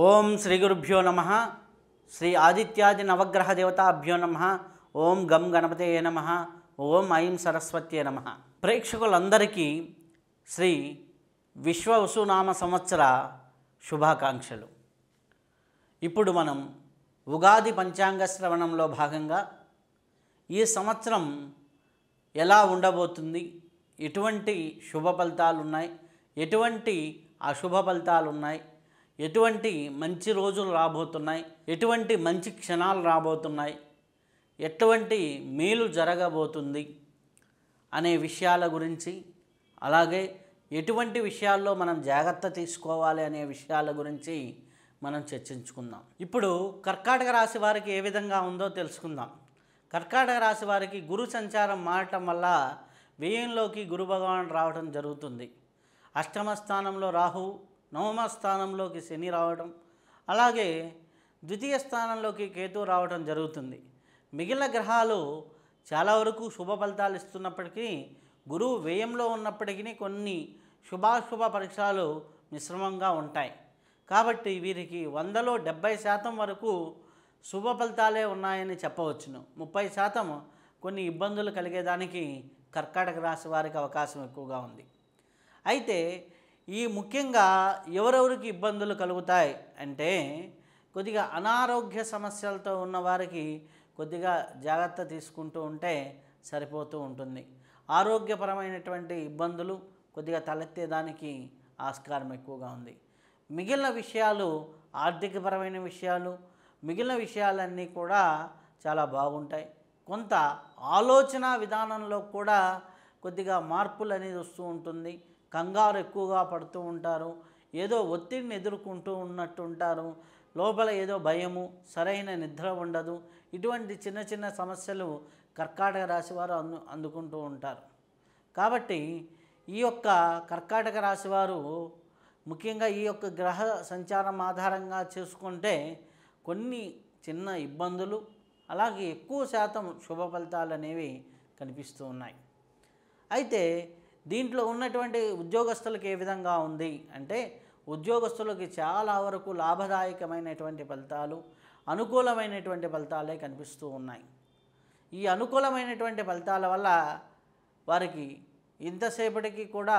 ఓం శ్రీ గురుభ్యో నమ. శ్రీ ఆదిత్యాది నవగ్రహ దేవతాభ్యో నమ. ఓం గం గణపతయే నమ. ఓం ఐం సరస్వత్యే నమ. ప్రేక్షకులందరికీ శ్రీ విశ్వవసునామ సంవత్సర శుభాకాంక్షలు. ఇప్పుడు మనం ఉగాది పంచాంగ శ్రవణంలో భాగంగా ఈ సంవత్సరం ఎలా ఉండబోతుంది, ఎటువంటి శుభ ఫలితాలు ఉన్నాయి, ఎటువంటి అశుభ ఫలితాలు ఉన్నాయి, ఎటువంటి మంచి రోజులు రాబోతున్నాయి, ఎటువంటి మంచి క్షణాలు రాబోతున్నాయి, ఎటువంటి మేలు జరగబోతుంది అనే విషయాల గురించి, అలాగే ఎటువంటి విషయాల్లో మనం జాగ్రత్త తీసుకోవాలి అనే విషయాల గురించి మనం చర్చించుకుందాం. ఇప్పుడు కర్కాటక రాశి వారికి ఏ విధంగా ఉందో తెలుసుకుందాం. కర్కాటక రాశి వారికి గురు సంచారం మారటం వల్ల వ్యయంలోకి గురు భగవానుడు రావడం జరుగుతుంది. అష్టమ స్థానంలో రాహు, నవమ స్థానంలోకి శని రావడం, అలాగే ద్వితీయ స్థానంలోకి కేతు రావడం జరుగుతుంది. మిగిలిన గ్రహాలు చాలా వరకు శుభ ఫలితాలు ఇస్తున్నప్పటికీ గురువు వ్యయంలో ఉన్నప్పటికీ కొన్ని శుభాశుభ పరీక్షలు మిశ్రమంగా ఉంటాయి. కాబట్టి వీరికి 100లో 70% వరకు శుభ ఫలితాలే ఉన్నాయని చెప్పవచ్చును. 30% కొన్ని ఇబ్బందులు కలిగేదానికి కర్కాటక రాశి వారికి అవకాశం ఎక్కువగా ఉంది. అయితే ఈ ముఖ్యంగా ఎవరెవరికి ఇబ్బందులు కలుగుతాయి అంటే, కొద్దిగా అనారోగ్య సమస్యలతో ఉన్నవారికి కొద్దిగా జాగ్రత్త తీసుకుంటూ ఉంటే సరిపోతూ ఉంటుంది. ఆరోగ్యపరమైనటువంటి ఇబ్బందులు కొద్దిగా తలెత్తేదానికి ఆస్కారం ఎక్కువగా ఉంది. మిగిలిన విషయాలు, ఆర్థికపరమైన విషయాలు, మిగిలిన విషయాలన్నీ కూడా చాలా బాగుంటాయి. కొంత ఆలోచన విధానంలో కూడా కొద్దిగా మార్పులు అనేది వస్తూ ఉంటుంది. కంగారు ఎక్కువగా పడుతూ ఉంటారు, ఏదో ఒత్తిడిని ఎదుర్కొంటూ ఉన్నట్టు ఉంటారు, లోపల ఏదో భయము, సరైన నిద్ర ఉండదు. ఇటువంటి చిన్న చిన్న సమస్యలు కర్కాటక రాశి వారు అందుకుంటూ ఉంటారు. కాబట్టి ఈ యొక్క కర్కాటక రాశి వారు ముఖ్యంగా ఈ యొక్క గ్రహ సంచారం ఆధారంగా చేసుకుంటే కొన్ని చిన్న ఇబ్బందులు, అలాగే ఎక్కువ శాతం శుభ ఫలితాలు అనేవి కనిపిస్తూ ఉన్నాయి. అయితే దీంట్లో ఉన్నటువంటి ఉద్యోగస్తులకు ఏ విధంగా ఉంది అంటే, ఉద్యోగస్తులకి చాలా వరకు లాభదాయకమైనటువంటి ఫలితాలు, అనుకూలమైనటువంటి ఫలితాలే కనిపిస్తూ ఉన్నాయి. ఈ అనుకూలమైనటువంటి ఫలితాల వల్ల వారికి ఇంతసేపటికి కూడా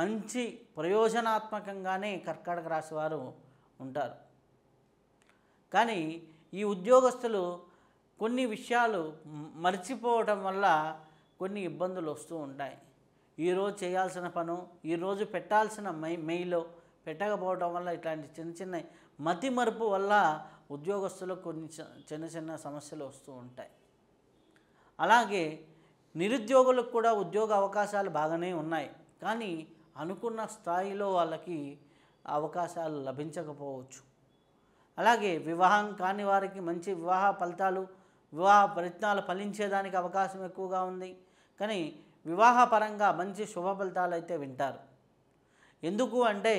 మంచి ప్రయోజనాత్మకంగానే కర్కాటక రాశి వారు ఉంటారు. కానీ ఈ ఉద్యోగస్తులు కొన్ని విషయాలు మర్చిపోవడం వల్ల కొన్ని ఇబ్బందులు వస్తూ ఉంటాయి. ఈరోజు చేయాల్సిన పను, ఈరోజు పెట్టాల్సిన మెయిల్ పెట్టకపోవడం వల్ల ఇట్లాంటి చిన్న చిన్న మతి మరుపు వల్ల ఉద్యోగస్తులకు కొన్ని చిన్న చిన్న సమస్యలు వస్తూ ఉంటాయి. అలాగే నిరుద్యోగులకు కూడా ఉద్యోగ అవకాశాలు బాగానే ఉన్నాయి, కానీ అనుకున్న స్థాయిలో వాళ్ళకి అవకాశాలు లభించకపోవచ్చు. అలాగే వివాహం కాని వారికి మంచి వివాహ ఫలితాలు, వివాహ ప్రయత్నాలు ఫలించేదానికి అవకాశం ఎక్కువగా ఉంది. కానీ వివాహపరంగా మంచి శుభ ఫలితాలు అయితే వింటారు. ఎందుకు అంటే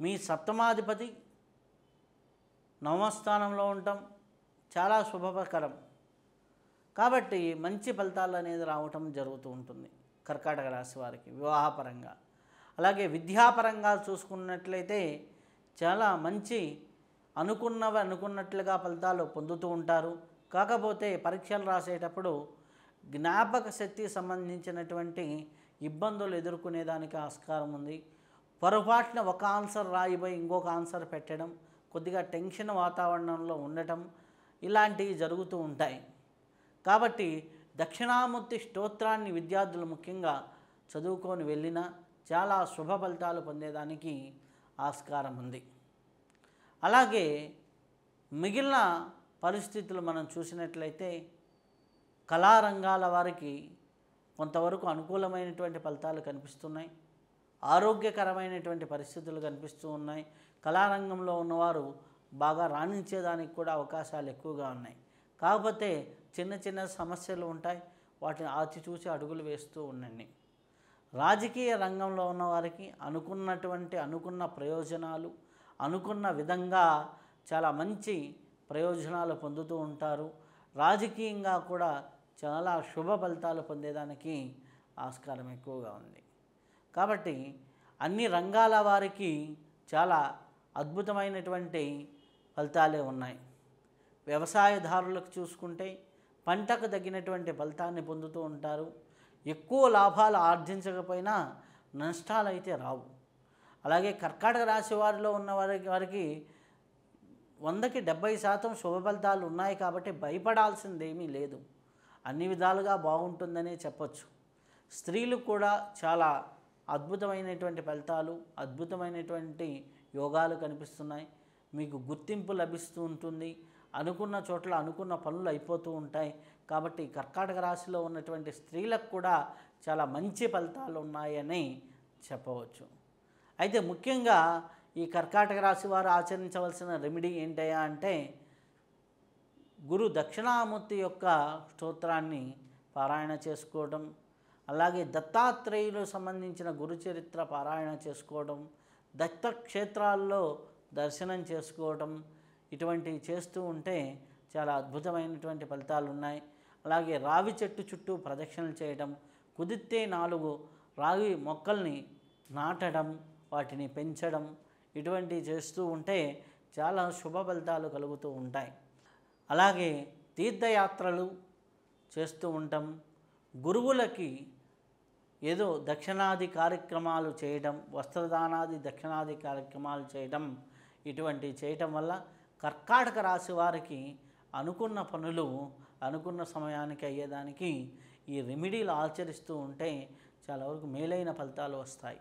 మీ సప్తమాధిపతి నవమస్థానంలో ఉండటం చాలా శుభకరం. కాబట్టి మంచి ఫలితాలు అనేది రావటం జరుగుతూ ఉంటుంది కర్కాటక రాశి వారికి వివాహపరంగా. అలాగే విద్యాపరంగా చూసుకున్నట్లయితే చాలా మంచి అనుకున్నవి అనుకున్నట్లుగా ఫలితాలు పొందుతూ ఉంటారు. కాకపోతే పరీక్షలు రాసేటప్పుడు జ్ఞాపక శక్తికి సంబంధించినటువంటి ఇబ్బందులు ఎదుర్కొనేదానికి ఆస్కారం ఉంది. పొరపాటున ఒక ఆన్సర్ రాయిపోయి ఇంకొక ఆన్సర్ పెట్టడం, కొద్దిగా టెన్షన్ వాతావరణంలో ఉండటం, ఇలాంటివి జరుగుతూ ఉంటాయి. కాబట్టి దక్షిణామూర్తి స్తోత్రాన్ని విద్యార్థులు ముఖ్యంగా చదువుకొని వెళ్ళినా చాలా శుభ ఫలితాలు పొందేదానికి ఆస్కారం ఉంది. అలాగే మిగిలిన పరిస్థితులు మనం చూసినట్లయితే కళారంగాల వారికి కొంతవరకు అనుకూలమైనటువంటి ఫలితాలు కనిపిస్తున్నాయి. ఆరోగ్యకరమైనటువంటి పరిస్థితులు కనిపిస్తూ ఉన్నాయి. కళారంగంలో ఉన్నవారు బాగా రాణించేదానికి కూడా అవకాశాలు ఎక్కువగా ఉన్నాయి. కాకపోతే చిన్న చిన్న సమస్యలు ఉంటాయి, వాటిని ఆచితూచి అడుగులు వేస్తూ ఉండండి. రాజకీయ రంగంలో ఉన్నవారికి అనుకున్న ప్రయోజనాలు, అనుకున్న విధంగా చాలా మంచి ప్రయోజనాలు పొందుతూ ఉంటారు. రాజకీయంగా కూడా చాలా శుభ ఫలితాలు పొందేదానికి ఆస్కారం ఎక్కువగా ఉంది. కాబట్టి అన్ని రంగాల వారికి చాలా అద్భుతమైనటువంటి ఫలితాలే ఉన్నాయి. వ్యవసాయదారులకు చూసుకుంటే పంటకు తగినటువంటి ఫలితాన్ని పొందుతూ ఉంటారు. ఎక్కువ లాభాలు ఆర్జించకపోయినా నష్టాలు అయితే రావు. అలాగే కర్కాటక రాశి వారిలో ఉన్న వారికి 100కి 70% శుభ ఫలితాలు ఉన్నాయి కాబట్టి భయపడాల్సిందేమీ లేదు. అన్ని విధాలుగా బాగుంటుందనే చెప్పొచ్చు. స్త్రీలు కూడా చాలా అద్భుతమైనటువంటి ఫలితాలు, అద్భుతమైనటువంటి యోగాలు కనిపిస్తున్నాయి. మీకు గుర్తింపు లభిస్తూ ఉంటుంది. అనుకున్న చోట్ల అనుకున్న పనులు అయిపోతూ ఉంటాయి. కాబట్టి కర్కాటక రాశిలో ఉన్నటువంటి స్త్రీలకు కూడా చాలా మంచి ఫలితాలు ఉన్నాయని చెప్పవచ్చు. అయితే ముఖ్యంగా ఈ కర్కాటక రాశి వారు ఆచరించవలసిన రెమెడీ ఏంటయ్యా అంటే, గురు దక్షిణామూర్తి యొక్క స్తోత్రాన్ని పారాయణ చేసుకోవడం, అలాగే దత్తాత్రేయులకు సంబంధించిన గురు చరిత్ర పారాయణ చేసుకోవడం, దత్తక్షేత్రాల్లో దర్శనం చేసుకోవడం, ఇటువంటివి చేస్తూ ఉంటే చాలా అద్భుతమైనటువంటి ఫలితాలు ఉన్నాయి. అలాగే రావి చెట్టు చుట్టూ ప్రదక్షిణలు చేయడం, కుదిరితే 4 రావి మొక్కల్ని నాటడం, వాటిని పెంచడం, ఇటువంటివి చేస్తూ ఉంటే చాలా శుభ ఫలితాలు కలుగుతూ ఉంటాయి. అలాగే తీర్థయాత్రలు చేస్తూ ఉంటాం. గురువులకి ఏదో దక్షిణాది కార్యక్రమాలు చేయడం, వస్త్రదానాది దక్షిణాది కార్యక్రమాలు చేయడం, ఇటువంటివి చేయటం వల్ల కర్కాటక రాశి వారికి అనుకున్న పనులు అనుకున్న సమయానికి అయ్యేదానికి ఈ రెమెడీలు ఆచరిస్తూ ఉంటే చాలా వరకు మేలైన ఫలితాలు వస్తాయి.